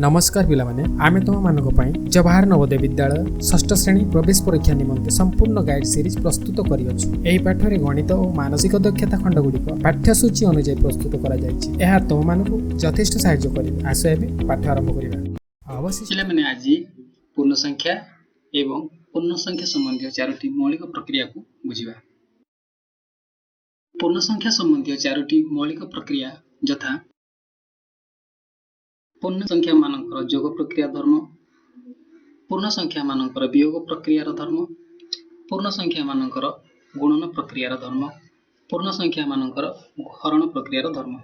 नमस्कार पिलामाने आमे तुम मानक पई जवाहर नवोदय विद्यालय षष्ठ श्रेणी प्रवेश परीक्षा निमंते संपूर्ण गाइड सीरीज प्रस्तुत करियछु। एही पाठरे गणित और मानसिक दक्षता खंड गुडिक पाठ्यसूची अनुसार प्रस्तुत करा जायछि। एहा तुम मानक यथेष्ट सहाय्य करिबे। आसो एबे पाठ आरंभ करिबा। अवश्य पिलामाने आज पूर्ण संख्या एवं पूर्ण संख्या संबंधी चारोटी मौलिक प्रक्रिया को बुझिबा। पूर्ण संख्या संबंधी चारोटी मौलिक प्रक्रिया यथा पूर्ण संख्या मानकर जोग प्रक्रिया धर्म, पूर्ण संख्या मानकर वियोग प्रक्रिया धर्म, पूर्ण संख्या मानकर गुणन प्रक्रिया धर्म, पूर्ण संख्या मानकर हरण प्रक्रिया धर्म।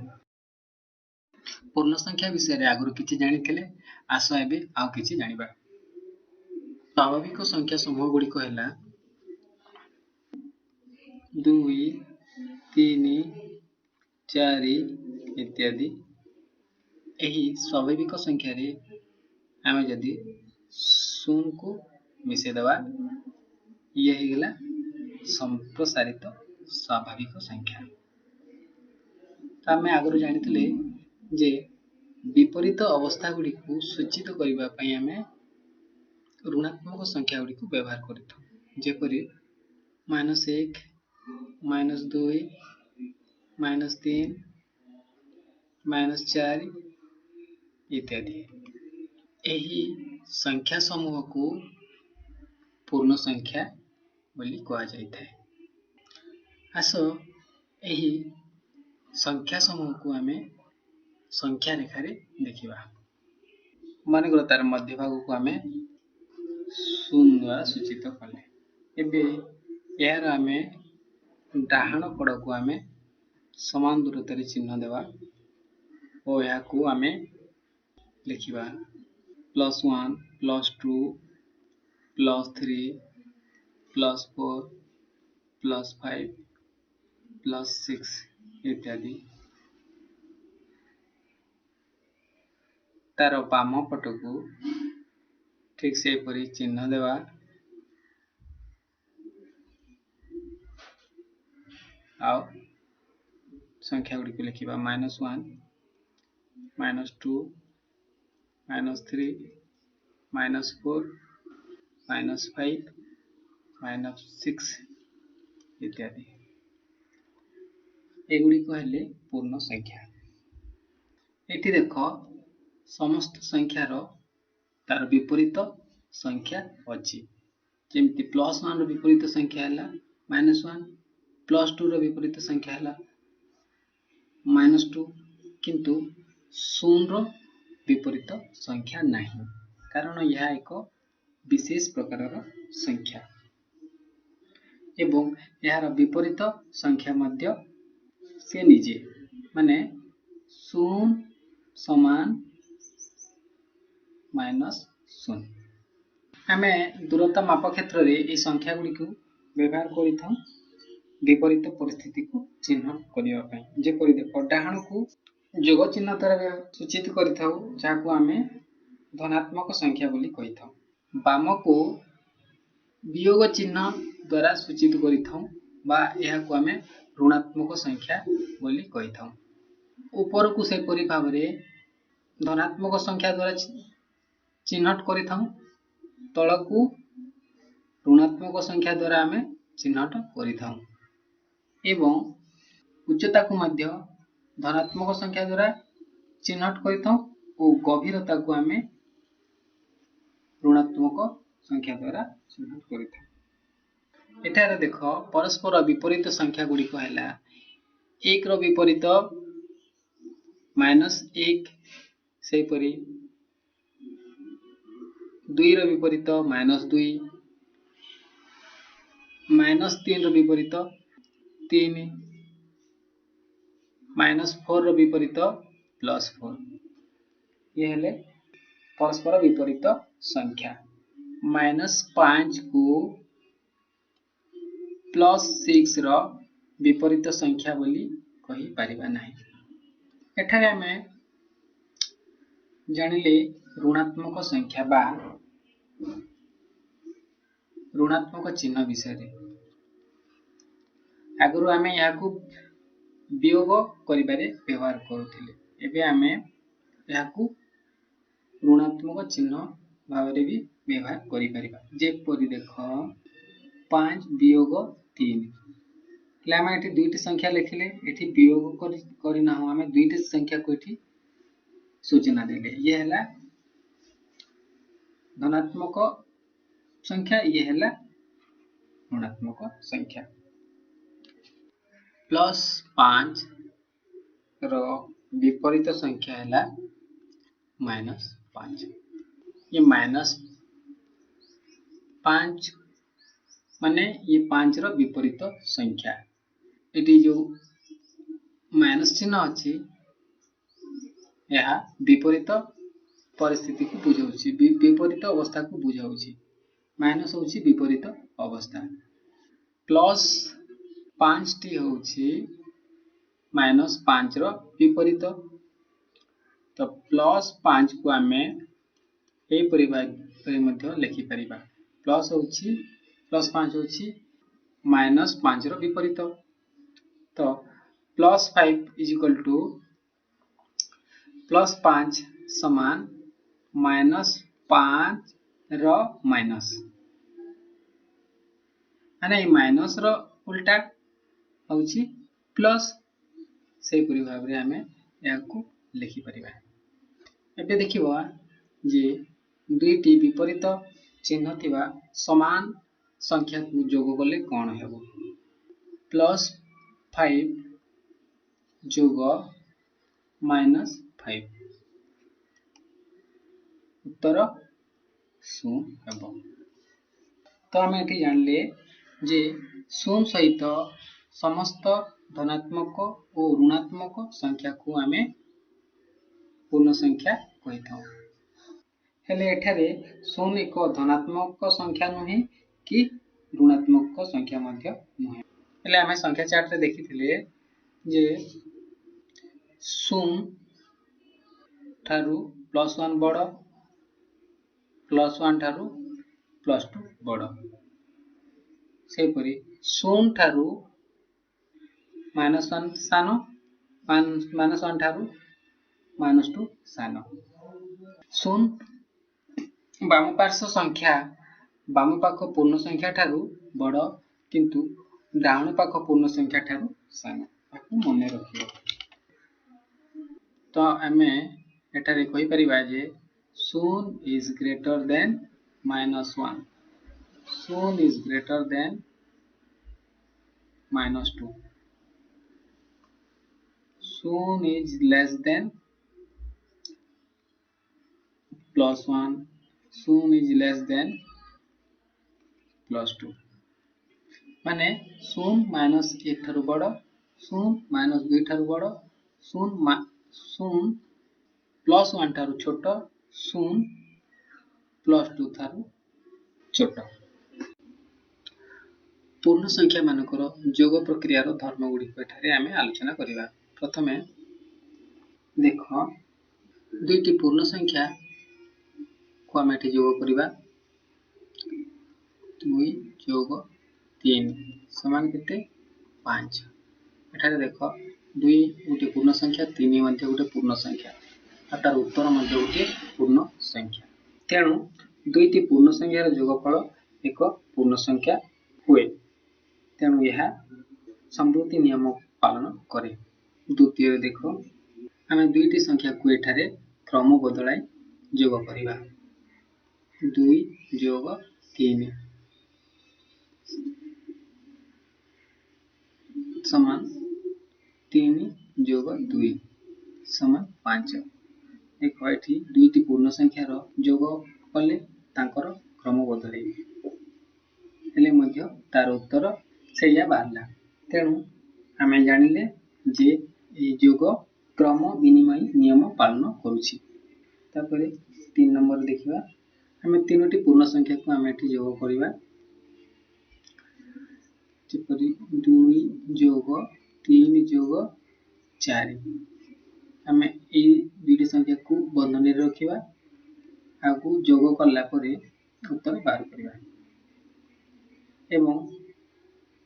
पूर्ण संख्या विषय रे आगु किछि जानिथिले, आसो एबे आउ किछि जानिबा। स्वाभाविक संख्या समूह गुडी कहला 2 3 4 इत्यादि। एही स्वाभाविक संख्या रे आमे जदि 0 को मिसे दवा ये हे गेला संप्रसारित स्वाभाविक संख्या। तो आमे आगु जानिथिले जे विपरीत अवस्था गुडी को सूचित करिबा पई आमे ऋणात्मक संख्या गुडी को व्यवहार करिथौ। जेपरि -1 -2 -3 -4 इत्यादि। एही संख्या समूह को पूर्ण संख्या बोली कहा जाइଥାଏ। आसो एही संख्या समूह को आमे संख्या रेखा रे देखिबा। माने गरो तार मध्य भाग को आमे 0 द्वारा सूचित कले। एबे यार आमे डाहाण कड़ को आमे समान दूरता रे चिन्ह देवा और या को आमे लिखिबा +1 +2 +3 +4 +5 +6 इत्यादि। तार बाम पट को ठीक से परी चिन्ह देवा आओ संख्या गुडी को लिखिबा -1 -2 -3 -4 -5 -6 इत्यादि। एगुडी को हेले पूर्ण संख्या। एठी देखो समस्त संख्या रो तार विपरीत संख्या अछि। जेमति +1 रो विपरीत संख्या हला -1, +2 रो विपरीत संख्या हला -2, किंतु 0 रो विपरीत संख्या नहीं, कारण यह एक विशेष प्रकार संख्या एवं यार विपरीत संख्या मध्य से निजे माने 0 समान -0। आमे दूरता माप क्षेत्र रे ए संख्या गुडी को व्यवहार करिथौ विपरीत परिस्थिति को चिन्ह करिवा पई। जे परि देखो डाहाण को जोग चिन्ह द्वारा सूचित करिथौ, जाको आमे धनात्मक संख्या बोली कहिथौ। बाम को वियोग चिन्ह द्वारा सूचित करिथौ बा यहा को आमे ऋणात्मक संख्या बोली कहिथौ। ऊपर को से परि भाव रे धनात्मक संख्या द्वारा चिन्हट करिथौ, तळ को ऋणात्मक संख्या द्वारा आमे चिन्हट करिथौ एवं उच्चता को मध्य धनात्मक संख्या द्वारा चिन्हट करिथौ और गभीरता को आमे ऋणात्मक संख्या द्वारा चिन्हट करिथौ। एठारे देखो परस्पर विपरीत संख्या गुडी को हैला 1 रो विपरीत -1 से परि 2 रो विपरीत -2, -3 रो विपरीत 3, -4 रो विपरीत +4। ये हेले परस्पर विपरीत संख्या। -5 को +6 रो विपरीत संख्या बोली कहि परिबा नाही। एठारे हमें जानिले ऋणात्मक संख्या बा ऋणात्मक चिन्ह विषय रे। आगु आमे या को वियोग करिबारे व्यवहार करूथिले, एबे आमे या को ऋणात्मक चिन्ह भाव में भी व्यवहार करिपरिबा जेपरि देख 5 वियोग 3 ले आम एठी दुईटी संख्या लिखिले एठी वियोग करना हो आम दुईटी संख्या को एठी सूचना देले ये हैला धनात्मक संख्या ये हैला ऋणात्मक संख्या +5 रो विपरीत संख्या हैला -5 ये -5 माने ये 5 रो विपरीत संख्या एटी जो माइनस चिन्ह अछि यह विपरीत परिस्थिति को बुझाउछि विपरीत अवस्था को बुझाउछि माइनस होछि विपरीत अवस्था +5 टी होछि -5 रो विपरीत तो +5 को आमे ए परिभाग मध्ये लिखि परिबा प्लस होछि +5 होछि -5 रो विपरीत तो +5 = +5 समान -5 रो माइनस माने माइनस रो उल्टा होछि प्लस से परि भाव रे हमें या को लिखि परिबा एबे देखिबा जे दुईटी विपरीत चिन्ह थिबा समान संख्या को जोग कले कोन हेबो +5 जोग -5 उत्तर 0 हेबो तो हम एठी जानले जे 0 सहित समस्त धनात्मक और ऋणात्मक संख्या को हमें पूर्ण संख्या कहि थाउ हेले एठारे 0 एक धनात्मक संख्या नुहे कि ऋणात्मक संख्या मध्य नुहे हेले हमें संख्या चार्ट रे देखिथिले जे 0 ठारू +1 बड़ +1 ठारू +2 बड़ से परि 0 ठारू -1 सानो -1 ठारू -2 सानो 0 बाम पार्श्व संख्या बाम पाख पूर्ण संख्या ठारू बड़ किंतु डाहाण पाख पूर्ण संख्या ठारू सानो ताकू मने रखियो तो हमें एटारे कहि परिबा जे 0 is greater than -1 0 is greater than -2 0 is less than +1 0 is less than +2 माने 0 -1 ठारू बड़ 0 -2 ठारू बड़ 0 +1 ठारू छोट 0 +2 ठारू छोट पूर्ण संख्या मानकर जोग प्रक्रिया रो धर्म गुडी एठारे आमे आलोचना करिबा प्रथमे देख दुईटी पूर्ण संख्या को आमे एठी जोग करिबा 2 जोग 3 समान केते 5 एठारे देख 2 गोटे पूर्ण संख्या 3 मध्ये गोटे पूर्ण संख्या तार उत्तर मध्ये गोटे पूर्ण संख्या तेणु दुईटी पूर्ण संख्यार जोगफल एक पूर्ण संख्या हुए तेणु यह समृद्धि नियम पालन करे द्वितीय देख आम दुईटी संख्या को एठारे क्रम बदलाई जोग करिबा 2 जोग 3 समान 3 जोग 2 समान 5 देखो एठी दुईटी पूर्ण संख्यार जोग कले तांकर क्रम बदलै हेले मध्य तार उत्तर सेया बाहरला तेणु आमे जानिले जे ए जोग क्रम विनिमय नियम पालन करूछि तापरे 3 नंबर देखिबा आमे तीनोटी पूर्ण संख्या को आमे एठी जोग करिबा जेपरि 2 जोग 3 जोग 4 आमे ए दुईटी संख्या को बंधन रे रखिबा आगु जोग करला परे उत्तर बाहर करिबा एवं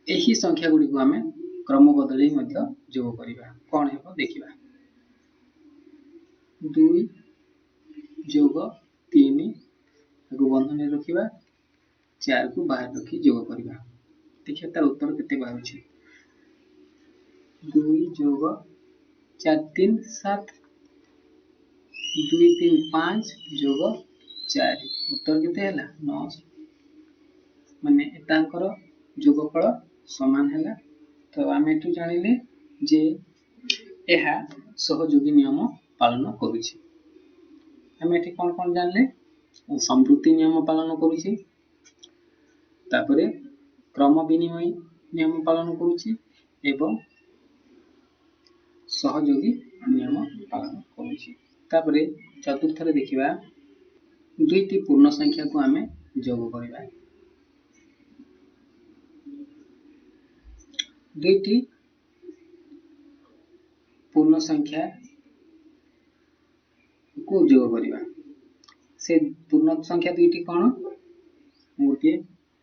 एही संख्या गुडी को आमे क्रम बदलै मध्ये जोग करिबा कोन हेबो देखिबा 2 जोग 3 को बंधन रखा 4 को बाहर रखी जोग करवा देखिए तार उत्तर केते बाहर 2 जोग 4 3 7 2 3 5 जोग 4 उत्तर केते हैला 9 माने एतांकर जोगफल समान हैला। तो आम एठू जानिले जे एहा सहयोगी नियम पालन करुछि। आम एठी कौन कौन जानले संवृत्ति नियम पालन करुछि तापरे क्रम विनिमय नियम पालन करुछि एवं सहयोगी नियम पालन करुछि। तापरे चतुर्थ रे देखिबा दुईटी पूर्ण संख्या को आमे जोग करबा दुईटी पूर्ण संख्या को जोग करबा से पूर्ण संख्या दुईटी कौन गोटे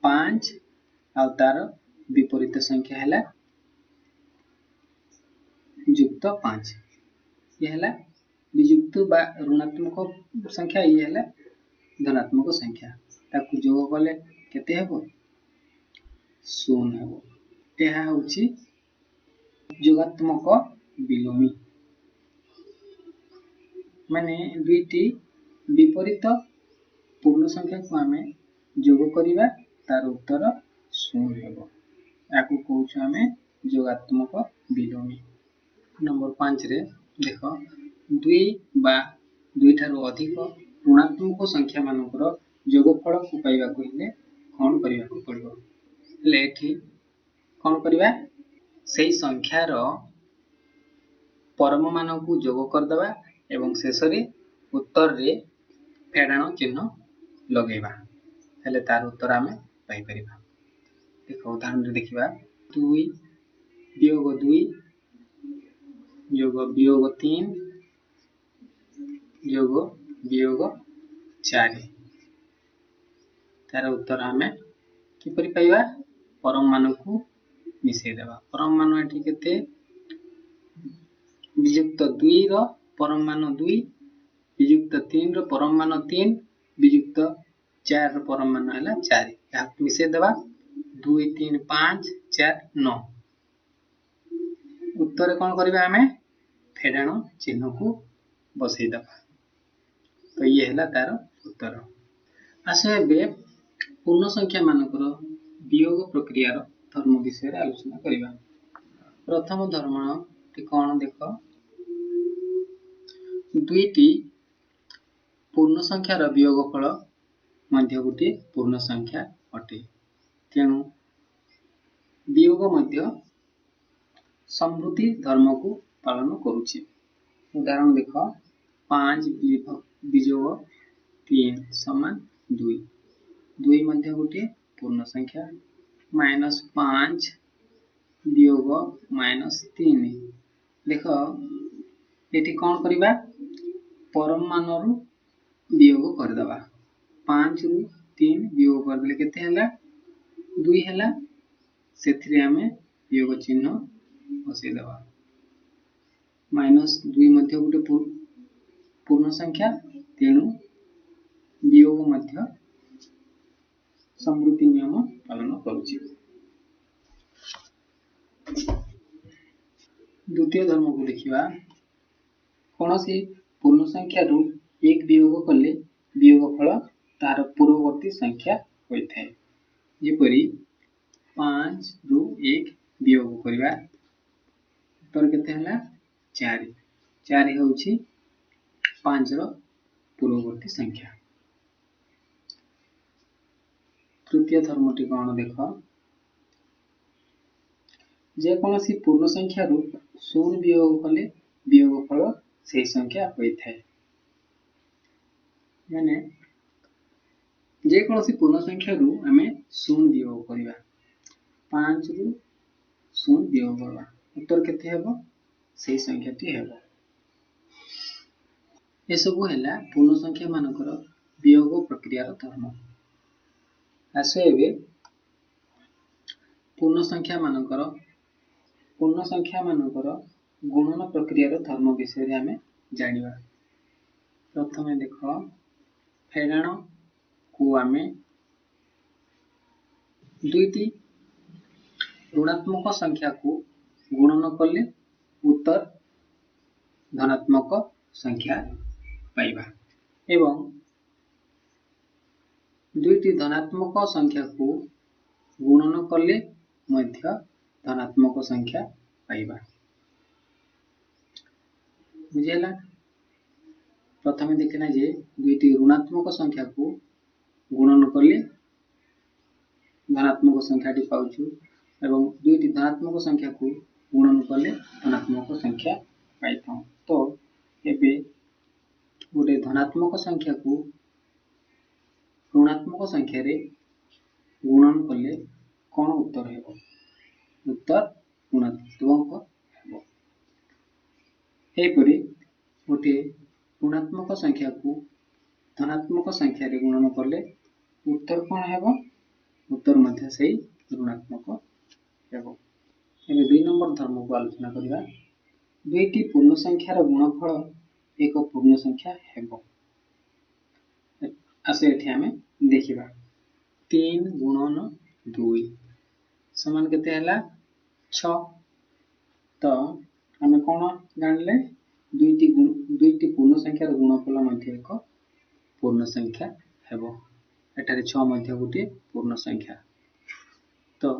5 आ तार विपरीत संख्या हैला युक्त 5 ये हैला वियुक्त बा ऋणात्मक संख्या ये हैला धनात्मक संख्या ताकू जोग कले केते हेबो 0 हेबो एहा होछि जोगात्मक विलोमी माने दुईटी विपरीत पूर्ण संख्या को आमे जोग करिबा तार उत्तर 0 हेबो याकू कहूछु आमे जोगात्मक विलोमी। नंबर 5 रे देखो 2 बा 2 ठारो अधिक ऋणात्मक संख्या मानकर जोगफल को पाइबा को हेले कोन करिबा को पड़िबो ले एठी कोन करिबा सेही संख्यार परम मान को जोग कर दबा एवं शेष रे उत्तर रे फेडाण चिन्ह लगेबा हेले तार उत्तर आमे पाई परिबा। देखो उदाहरण रे देखिबा 2 वियोग 2 योग वियोग 3 योग वियोग 4 तार उत्तर आमे किपरि पाइबा परम मान को मिसै देबा परम मान एठी केते वियुक्त 2 रो परम मान 2 वियुक्त 3 रो परम मान 3 वियुक्त 4 रो परम मान हैला 4 या मिसै देबा 2 3 5 4 9 उत्तर कोन करबा हमें फेडाण चिन्ह को बसै देबा तो ये हैला तार उत्तर। आसे बे पूर्ण संख्या मानकर वियोग प्रक्रिया रो धर्म विषय रे आलोचना करिबा। प्रथम धर्म टी कोन देखो दुईटी पूर्ण संख्या रो वियोगफल मध्य गोटे पूर्ण संख्या अटे तेणु वियोग मध्य समृद्धि धर्म को पालन करुछि। उदाहरण देखो 5 वियोग 3 समान 2 2 मध्य गोटे पूर्ण संख्या -5 वियोग -3 देखो एटी कौन करिबा परम मान रु वियोग कर दबा 5 रु 3 वियोग कर देले केते हैला 2 हैला सेथिरे हमें वियोग चिन्ह बसै देबा -2 मध्य गोटे पूर्ण संख्या तेणु वियोग मध्य समृद्धि नियम पालन करुछि। द्वितीय धर्म को देखिबा कोनोसी पूर्ण संख्या रु एक वियोग कले वियोगफल तार पूर्ववर्ती संख्या होइथाय जेपरि 5 रु 1 वियोग करिबा उत्तर केते हला 4 4 होउछि 5 रो पूर्ववर्ती संख्या। तृतीय धर्मटी कोन देखो जे कोनोसी पूर्ण संख्या रु 0 वियोग कले वियोगफल से संख्या होइथाय माने जे कोनोसी पूर्ण संख्या रु हमें 0 वियोग करिबा 5 रु 0 वियोग करबा उत्तर केते हेबो से संख्याटी हेबो। ए सब हैला पूर्ण संख्या मानकर वियोग प्रक्रिया रो धर्म। आसे एबे पूर्ण संख्या मानकर गुणन प्रक्रिया रो धर्म विषय रे हमें जानिबा। प्रथमे देखो फेराण को आमे दुईटी ऋणात्मक संख्या को गुणन कले उत्तर धनात्मक संख्या पाइबा एवं दुईटी धनात्मक संख्या को गुणन कले मध्य धनात्मक संख्या पाइबा। बुझेला? प्रथमे देखना जे दुईटी ऋणात्मक संख्या को गुणन कले धनात्मक संख्याटी पाउछु एवं दुईटी धनात्मक संख्या को गुणन कले धनात्मक संख्या पाइथां। तो एबे गोटे धनात्मक संख्या को ऋणात्मक संख्या रे गुणन कले कौन उत्तर हेबो? उत्तर ऋणात्मक हेबो। एपरि गोटे ऋणात्मक संख्या को धनात्मक संख्या रे गुणन कले उत्तर कौन हेबो? उत्तर मध्य सही ऋणात्मक हेबो। एबे 2 नंबर धर्म को आलोचना करिबा। दुईटी पूर्ण संख्यार गुणफल एक पूर्ण संख्या हेबो। आसे एठी हमें देखिबा 3 गुणन 2 समान केते हला 6। तो हमें कोन जानले दुईटी पूर्ण संख्यार गुणफल मध्य एक पूर्ण संख्या हेबो। एठारे 6 मध्य गोटे पूर्ण संख्या। तो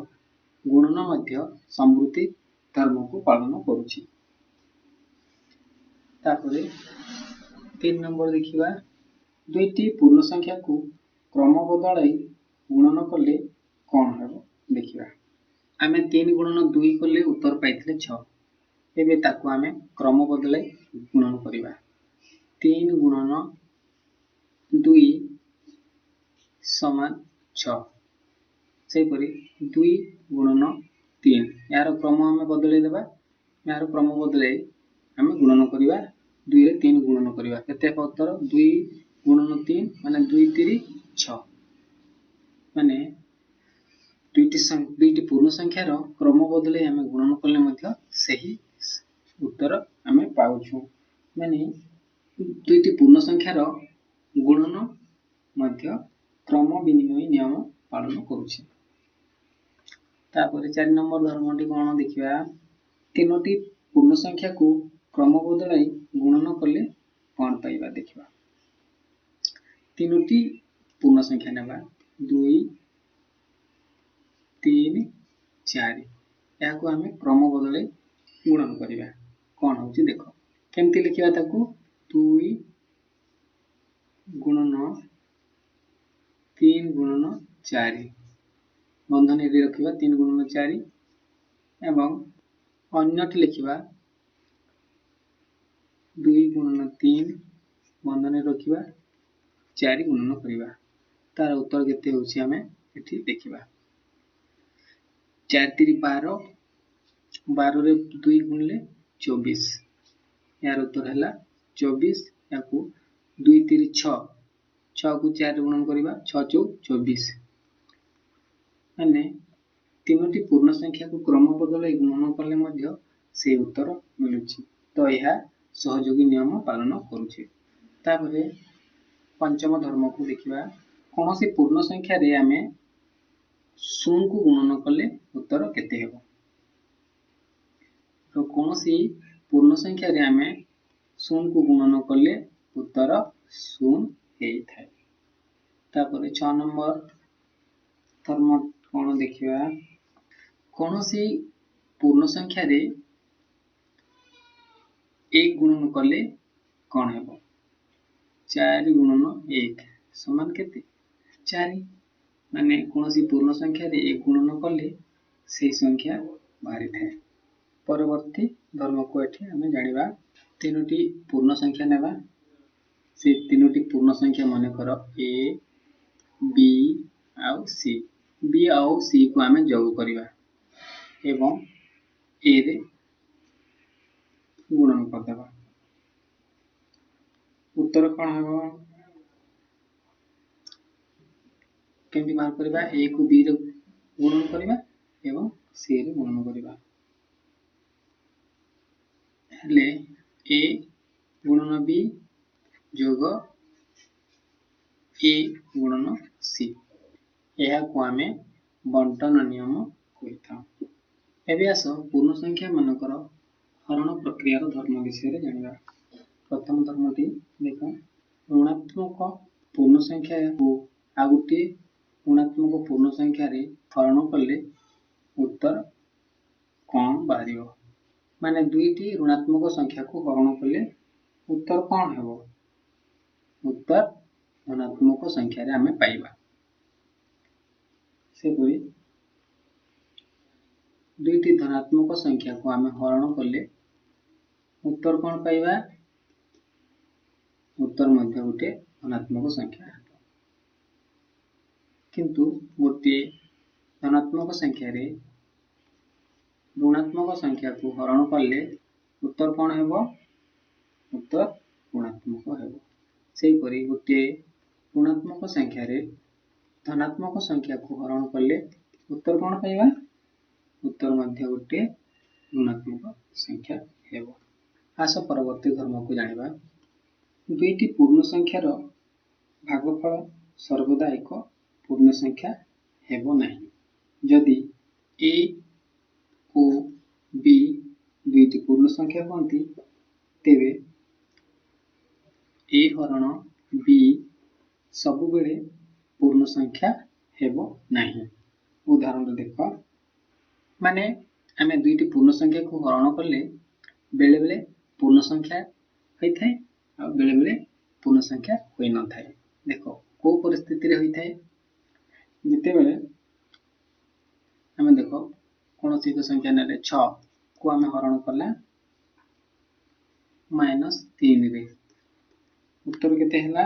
गुणन मध्य समृद्धि धर्म को पालन करूछि। तापरे 3 नंबर देखिबा दुईटी पूर्ण संख्या को क्रम बदलाई गुणन कले कौन हेबो देखिबा। आमे 3 गुणन 2 कले उत्तर पाइथिले 6। एबे ताकू आमे क्रम बदलाई गुणन करिबा। 3 गुणन 2 समान 6। सेपरि 2 गुणन 3 यार क्रम आमे बदलाई देबा। यार क्रम बदलाई आमे गुणन करिबा 2 रे 3 गुणन करिबा। केते उत्तर 2 गुणन 3 माने 2 3 6 माने दुईटी पूर्ण संख्यार क्रम बदलाई आमे गुणन कले मध्य सही उत्तर आमे पाउछु। माने दुईटी पूर्ण संख्यार गुणन मध्य क्रम विनिमय नियम पालन करूछि। तापरे 4 नंबर धर्मटी कोन देखिबा। तीनोटी पूर्ण संख्या को क्रम बदलाई गुणन कले कौन पाइबा देखिबा। तीनोटी पूर्ण संख्या नेबा 2 3 4 याको हमें क्रम बदलाई गुणन करिबा। कौन होची देखो केमती लिखिबा ताकू 2 गुणन 3 गुणन 4 बंधन रे रखिबा 3 गुणन 4 एवं अन्यटी लिखिबा 2 गुणन 3 बंधन रे रखिबा 4 गुणन करिबा। तार उत्तर केते होची हमें एठी देखिबा। 4 3 12 12 रे 2 गुणले 24 यार उत्तर हला 24 याकू 2 3 6 6 को 4 गुणन करिबा 6 4 24 माने तीनोटी पूर्ण संख्या को क्रम बदलाई गुणन कले मध्य से उत्तर मिलुछि। तो यह सहयोगी नियम पालन करूछि। तापरे पंचम धर्म को देखिबा। कोनोसी पूर्ण संख्या रे आमे 0 को गुणन कले उत्तर केते हेबो। तो कोनोसी पूर्ण संख्या रे आमे 0 को गुणन कले उत्तर 0 हेइ थाए। तापरे 6 नंबर धर्म कोन देखिबा। कोनोसी पूर्ण संख्या रे 1 गुणन कले कौन हेबो। 4 गुणन 1 समान केते 4 माने कोनोसी पूर्ण संख्या रे 1 गुणन कले से संख्या बाहरी थाए। परवर्ती धर्म को एठी हमें जानिबा। तीनोटी पूर्ण संख्या नेबा। से तीनोटी पूर्ण संख्या माने कर a b आउ c b आउ c को हमें जोग करिबा एवं a रे गुणन कर देबा। उत्तर कोन हेबो केमि बाहर करिबा। a को b रे गुणन करिबा एवं c रे गुणन करिबा हेले a गुणन b जोग A गुणन C। ଏହାକୁ ଆମେ ବଣ୍ଟନ ନିୟମ କହିଥାଉ। ଏବେ ଆସ ପୂର୍ଣ୍ଣ ସଂଖ୍ୟା ମାନଙ୍କର ହରଣ ପ୍ରକ୍ରିୟାର ଧର୍ମ ବିଷୟରେ ଜାଣିବା। ପ୍ରଥମ ଧର୍ମଟି ଦେଖ, ଋଣାତ୍ମକ ପୂର୍ଣ୍ଣ ସଂଖ୍ୟାକୁ ଆଉ ଗୋଟିଏ ଋଣାତ୍ମକ ପୂର୍ଣ୍ଣ ସଂଖ୍ୟାରେ ହରଣ କଲେ ଉତ୍ତର କଣ ବାହାରିବ? ମାନେ ଦୁଇଟି ଋଣାତ୍ମକ ସଂଖ୍ୟାକୁ ହରଣ କଲେ ଉତ୍ତର କଣ ହେବ? ଉତ୍ତର ଧନାତ୍ମକ ସଂଖ୍ୟାରେ ଆମେ ପାଇବା। ସେପରି ଦୁଇଟି ଧନାତ୍ମକ ସଂଖ୍ୟାକୁ ଆମେ ହରଣ କଲେ ଉତ୍ତର କଣ ପାଇବା? ଉତ୍ତର ମଧ୍ୟ ଗୋଟିଏ ଧନାତ୍ମକ ସଂଖ୍ୟା ହେବ। କିନ୍ତୁ ଗୋଟିଏ ଧନାତ୍ମକ ସଂଖ୍ୟାରେ ଋଣାତ୍ମକ ସଂଖ୍ୟାକୁ ହରଣ କଲେ ଉତ୍ତର କଣ ହେବ? ଉତ୍ତର ଋଣାତ୍ମକ ହେବ। ସେହିପରି ଗୋଟିଏ ଋଣାତ୍ମକ ସଂଖ୍ୟାରେ ଧନାତ୍ମକ ସଂଖ୍ୟାକୁ ହରଣ କଲେ ଉତ୍ତର କଣ ପାଇବା? ଉତ୍ତର ମଧ୍ୟ ଗୋଟିଏ ଋଣାତ୍ମକ ସଂଖ୍ୟା ହେବ। ଆସ ପରବର୍ତ୍ତୀ ଧର୍ମକୁ ଜାଣିବା। ଦୁଇଟି ପୂର୍ଣ୍ଣ ସଂଖ୍ୟାର ଭାଗଫଳ ସର୍ବଦା ଏକ ପୂର୍ଣ୍ଣ ସଂଖ୍ୟା ହେବ ନାହିଁ। ଯଦି A ଓ B ଦୁଇଟି ପୂର୍ଣ୍ଣ ସଂଖ୍ୟା ହୁଅନ୍ତି, ତେବେ A ହରଣ B ସବୁବେଳେ ପୂର୍ଣ୍ଣ ସଂଖ୍ୟା ହେବ ନାହିଁ। ଉଦାହରଣ ଦେଖ, ମାନେ ଆମେ ଦୁଇଟି ପୂର୍ଣ୍ଣ ସଂଖ୍ୟାକୁ ହରଣ କଲେ ବେଳେବେଳେ ପୂର୍ଣ୍ଣ ସଂଖ୍ୟା ହୋଇଥାଏ ଆଉ ବେଳେବେଳେ ପୂର୍ଣ୍ଣ ସଂଖ୍ୟା ହୋଇନଥାଏ। ଦେଖ କୋଉ ପରିସ୍ଥିତିରେ ହୋଇଥାଏ? ଯେତେବେଳେ ଆମେ ଦେଖ କୌଣସି ଏକ ସଂଖ୍ୟା ନେଲେ 6 କୁ ଆମେ ହରଣ କଲା -3 ରେ, ଉତ୍ତର କେତେ ହେଲା?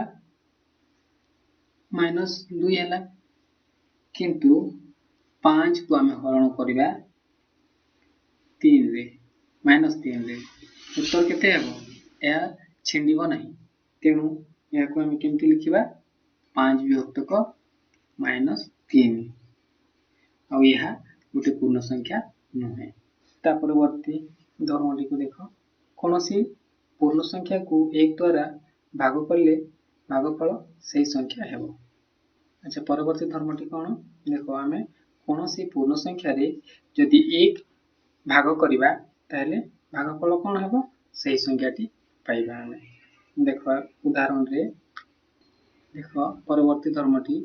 -2 ହେଲା। କିନ୍ତୁ 5 କୁ ଆମେ ହରଣ କରିବା 3 ରେ, -3 ରେ, ଉତ୍ତର କେତେ ହେବ? ଏହା ଛିଣ୍ଡିବ ନାହିଁ। ତେଣୁ ଏହାକୁ ଆମେ କେମିତି ଲେଖିବା? 5 ବିଭକ୍ତକ -3। ଆଉ ଏହା ଗୋଟେ ପୂର୍ଣ୍ଣ ସଂଖ୍ୟା ନୁହେଁ। ତା ପରବର୍ତ୍ତୀ ଧର୍ମଟିକୁ ଦେଖ, କୌଣସି ପୂର୍ଣ୍ଣ ସଂଖ୍ୟାକୁ 1 ଦ୍ୱାରା ଭାଗ କଲେ ଭାଗଫଳ ସେହି ସଂଖ୍ୟା ହେବ। ଆଚ୍ଛା, ପରବର୍ତ୍ତୀ ଧର୍ମଟି କଣ? ଦେଖ, ଆମେ କୌଣସି ପୂର୍ଣ୍ଣ ସଂଖ୍ୟାରେ ଯଦି 1 ଭାଗ କରିବା ତାହେଲେ ଭାଗଫଳ କଣ ହେବ? ସେହି ସଂଖ୍ୟାଟି ପାଇବା ଆମେ। ଦେଖ ଉଦାହରଣରେ ଦେଖ ପରବର୍ତ୍ତୀ ଧର୍ମଟି,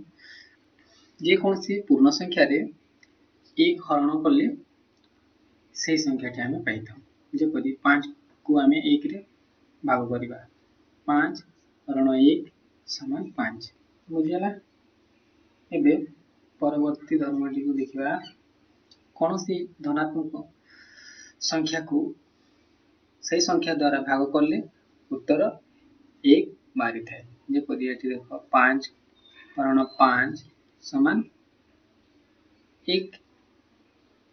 ଯେକୌଣସି ପୂର୍ଣ୍ଣ ସଂଖ୍ୟାରେ 1 ହରଣ କଲେ ସେହି ସଂଖ୍ୟାଟି ଆମେ ପାଇଥାଉ। ଯେପରି 5 କୁ ଆମେ 1 ରେ ଭାଗ କରିବା, 5 ହରଣ 1 ସମାନ 5। ବୁଝିଗଲା? ଏବେ ପରବର୍ତ୍ତୀ ଧର୍ମଟିକୁ ଦେଖିବା। କୌଣସି ଧନାତ୍ମକ ସଂଖ୍ୟାକୁ ସେହି ସଂଖ୍ୟା ଦ୍ୱାରା ଭାଗ କଲେ ଉତ୍ତର 1 ବାହାରିଥାଏ। ଯେପରି ଏଠି ଦେଖ 5 ହରଣ 5 ସମାନ 1।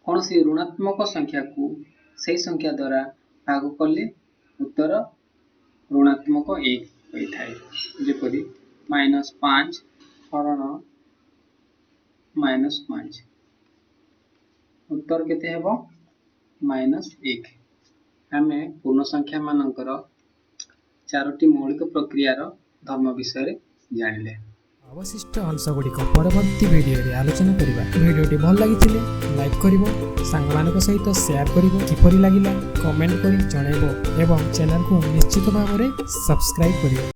କୌଣସି ଋଣାତ୍ମକ ସଂଖ୍ୟାକୁ ସେହି ସଂଖ୍ୟା ଦ୍ୱାରା ଭାଗ କଲେ ଉତ୍ତର ଋଣାତ୍ମକ 1 ହୋଇଥାଏ। ଯେପରି -5 ହରଣ -5, ଉତ୍ତର କେତେ ହେବ? -1। ଆମେ ପୂର୍ଣ୍ଣ ସଂଖ୍ୟା ମାନଙ୍କର 4ଟି ମୌଳିକ ପ୍ରକ୍ରିୟାର ଧର୍ମ ବିଷୟରେ ଜାଣିଲେ। ଅବଶିଷ୍ଟ ଅଂଶଗୁଡ଼ିକ ପରବର୍ତ୍ତୀ ଭିଡ଼ିଓରେ ଆଲୋଚନା କରିବା। ଭିଡ଼ିଓଟି ଭଲ ଲାଗିଥିଲେ ଲାଇକ୍ କରିବ, ସାଙ୍ଗମାନଙ୍କ ସହିତ ସେୟାର କରିବ, କିପରି ଲାଗିଲା କମେଣ୍ଟ କରି ଜଣାଇବ ଏବଂ ଚ୍ୟାନେଲକୁ ନିଶ୍ଚିତ ଭାବରେ ସବସ୍କ୍ରାଇବ୍ କରିବ।